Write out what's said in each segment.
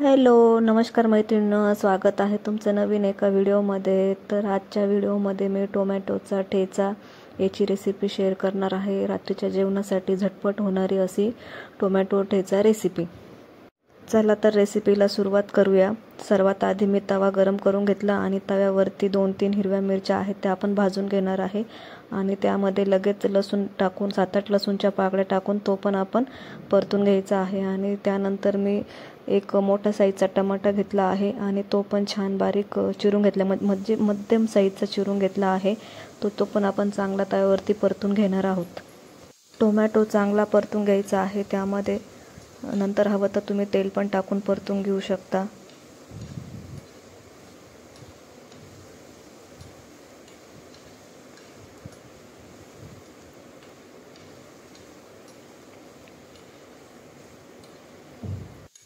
Hello, नमस्कार मैत्रिणींनो, स्वागत आहे तुमचं नवीन एका व्हिडिओमध्ये। तर आजच्या व्हिडिओमध्ये मी टोमॅटोचा ठेचा याची रेसिपी शेअर करणार आहे। रात्रीच्या जेवणासाठी झटपट होणारी अशी टोमॅटो ठेचा रेसिपी। चला तर रेसिपीला सुरुवात करूया। सर्वात आधी मी तवा गरम करून घेतला आणि तव्यावरती 2-3 हिरव्या मिरच्या आहेत त्या आपण भाजून घेणार आहे आणि त्यामध्ये लगेच लसूण टाकून 7-8 लसूणच्या पाकळ्या टाकून तो पण आपण परतून घ्यायचा आहे। आणि त्यानंतर मी एक मोठा साईजचा टमाटा घेतला आहे आणि तो पण छान बारीक चिरून घेतला, म्हणजे मध्यम साईजचा चिरून घेतला आहे। तो पण आपण चांगला तव्यावरती परतून घेणार आहोत। टोमॅटो चांगला परतून घ्यायचा आहे। त्यामध्ये नंतर हवं तर तुम्ही तेल पण टाकून परतून घेऊ शकता।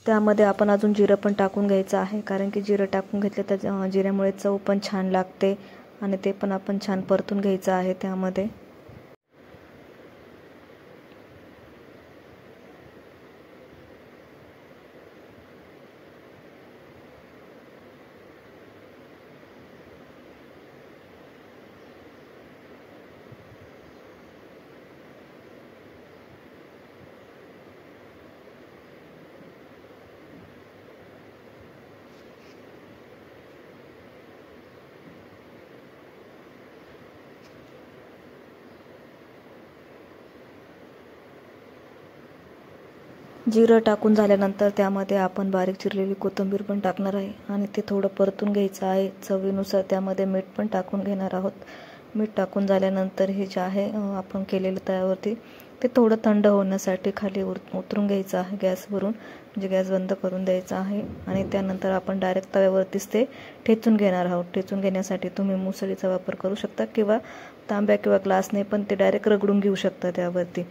त्यामध्ये आपण अजून जिरं पण टाकून घ्यायचं आहे, कारण की जिरं टाकून घेतले तर जिऱ्यामुळे चव पण छान लागते आणि ते पण आपण छान परतून घ्यायचं आहे। त्यामध्ये जिरं टाकून झाल्यानंतर त्यामध्ये आपण बारीक चिरलेली कोथिंबीर पण टाकणार आहे आणि ते थोडं परतून घ्यायचं आहे। चवीनुसार त्यामध्ये मीठ पण टाकून घेणार आहोत। मीठ टाकून झाल्यानंतर हे जे आहे आपण केलेलं तव्यावरती ते थोडं थंड होण्यासाठी खाली उतरून घ्यायचं आहे गॅसवरून, म्हणजे गॅस बंद करून द्यायचा आहे। आणि त्यानंतर आपण डायरेक्ट तव्यावरतीच ते ठेचून घेणार आहोत। ठेचून घेण्यासाठी तुम्ही मुसळीचा वापर करू शकता किंवा तांब्या किंवा ग्लासने पण ते डायरेक्ट रगडून घेऊ शकता त्यावरती।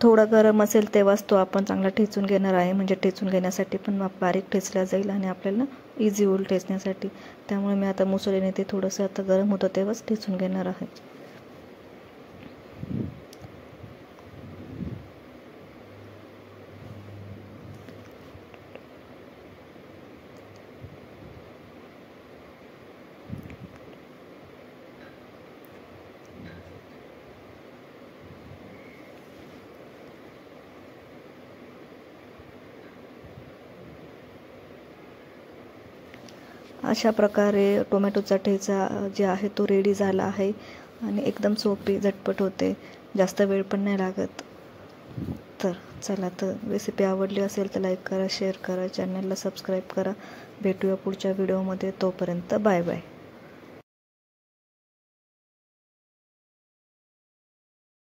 थोडा गरम असेल तेव्हाच तो आपण चांगला ठेचून घेणार आहे, म्हणजे ठेचून घेण्यासाठी पण बारीक ठेचला जाईल आणि आपल्याला इझी होईल ठेचण्यासाठी। त्यामुळे मी आता मुसळीने ते थोडंसं आता गरम होतं तेव्हाच ठेचून घेणार आहे। अशा प्रकारे टोमॅटोचा ठेचा जे आहे तो रेडी झाला आहे आणि एकदम सोपी झटपट होते, जास्त वेळ पण नाही लागत। तर चला, तर रेसिपी आवडली असेल तर लाईक करा, शेअर करा, चॅनलला सबस्क्राईब करा। भेटूया पुढच्या व्हिडिओमध्ये, तोपर्यंत बाय बाय।